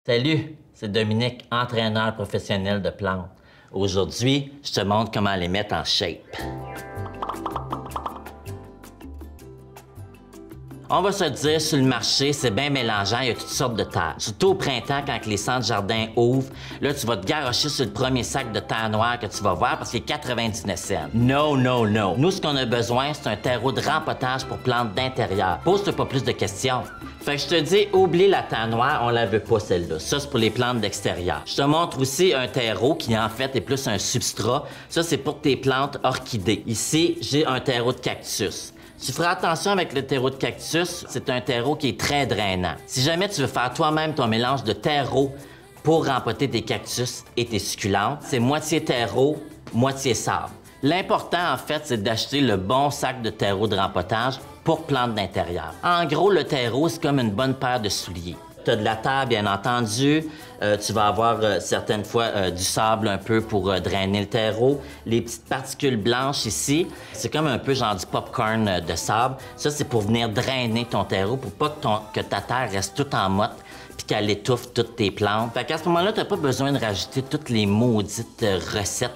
Salut, c'est Dominique, entraîneur professionnel de plantes. Aujourd'hui, je te montre comment les mettre en shape. On va se dire, sur le marché, c'est bien mélangeant, il y a toutes sortes de terres. Surtout au printemps, quand les centres jardins ouvrent, là, tu vas te garrocher sur le premier sac de terre noire que tu vas voir parce qu'il est 99 cents. Non, non, non. Nous, ce qu'on a besoin, c'est un terreau de rempotage pour plantes d'intérieur. Pose-toi pas plus de questions. Fait que je te dis, oublie la terre noire, on la veut pas celle-là. Ça, c'est pour les plantes d'extérieur. Je te montre aussi un terreau qui, en fait, est plus un substrat. Ça, c'est pour tes plantes orchidées. Ici, j'ai un terreau de cactus. Tu feras attention avec le terreau de cactus, c'est un terreau qui est très drainant. Si jamais tu veux faire toi-même ton mélange de terreau pour rempoter tes cactus et tes succulentes, c'est moitié terreau, moitié sable. L'important, en fait, c'est d'acheter le bon sac de terreau de rempotage pour plantes d'intérieur. En gros, le terreau, c'est comme une bonne paire de souliers. Tu as de la terre, bien entendu. Tu vas avoir certaines fois du sable un peu pour drainer le terreau. Les petites particules blanches ici, c'est comme un peu genre du popcorn de sable. Ça, c'est pour venir drainer ton terreau pour pas que ta terre reste toute en motte puis qu'elle étouffe toutes tes plantes. Fait qu'à ce moment-là, tu n'as pas besoin de rajouter toutes les maudites recettes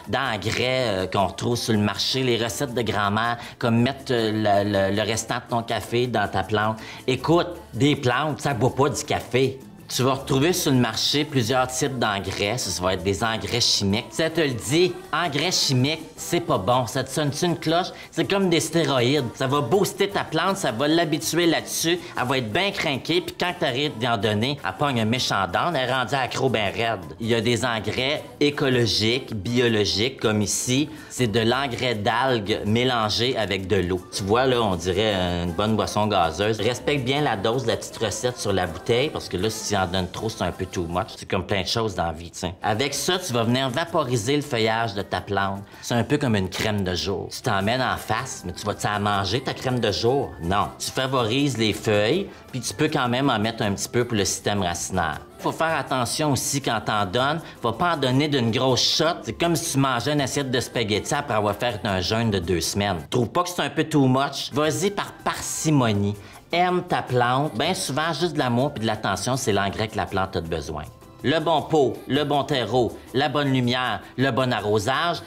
d'engrais qu'on retrouve sur le marché, les recettes de grand-mère, comme mettre le restant de ton café dans ta plante. Écoute, des plantes, ça boit pas du café. Tu vas retrouver sur le marché plusieurs types d'engrais. Ça va être des engrais chimiques. Ça te le dit, engrais chimiques, c'est pas bon. Ça te sonne-tu une cloche? C'est comme des stéroïdes. Ça va booster ta plante, ça va l'habituer là-dessus. Elle va être bien crinquée, puis quand tu arrives d'en donner, elle pogne un méchant down, elle est rendue accro ben raide. Il y a des engrais écologiques, biologiques, comme ici. C'est de l'engrais d'algues mélangé avec de l'eau. Tu vois, là, on dirait une bonne boisson gazeuse. Respecte bien la dose de la petite recette sur la bouteille, parce que là, si en donnes trop, c'est un peu too much. C'est comme plein de choses dans la vie, tiens. Avec ça, tu vas venir vaporiser le feuillage de ta plante. C'est un peu comme une crème de jour. Tu t'en mets en face, mais tu vas-tu en manger, ta crème de jour? Non. Tu favorises les feuilles, puis tu peux quand même en mettre un petit peu pour le système racinaire. Faut faire attention aussi quand t'en donnes. Faut pas en donner d'une grosse shot. C'est comme si tu mangeais une assiette de spaghettis après avoir fait un jeûne de 2 semaines. Trouve pas que c'est un peu too much? Vas-y par parcimonie. Aime ta plante. Bien souvent, juste de l'amour et de l'attention, c'est l'engrais que la plante a besoin. Le bon pot, le bon terreau, la bonne lumière, le bon arrosage.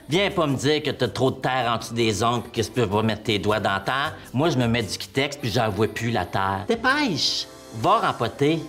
Viens pas me dire que t'as trop de terre en dessous des ongles et que tu peux pas mettre tes doigts dans la terre. Moi, je me mets du Kitex puis j'en vois plus la terre. Dépêche! Va rempoter.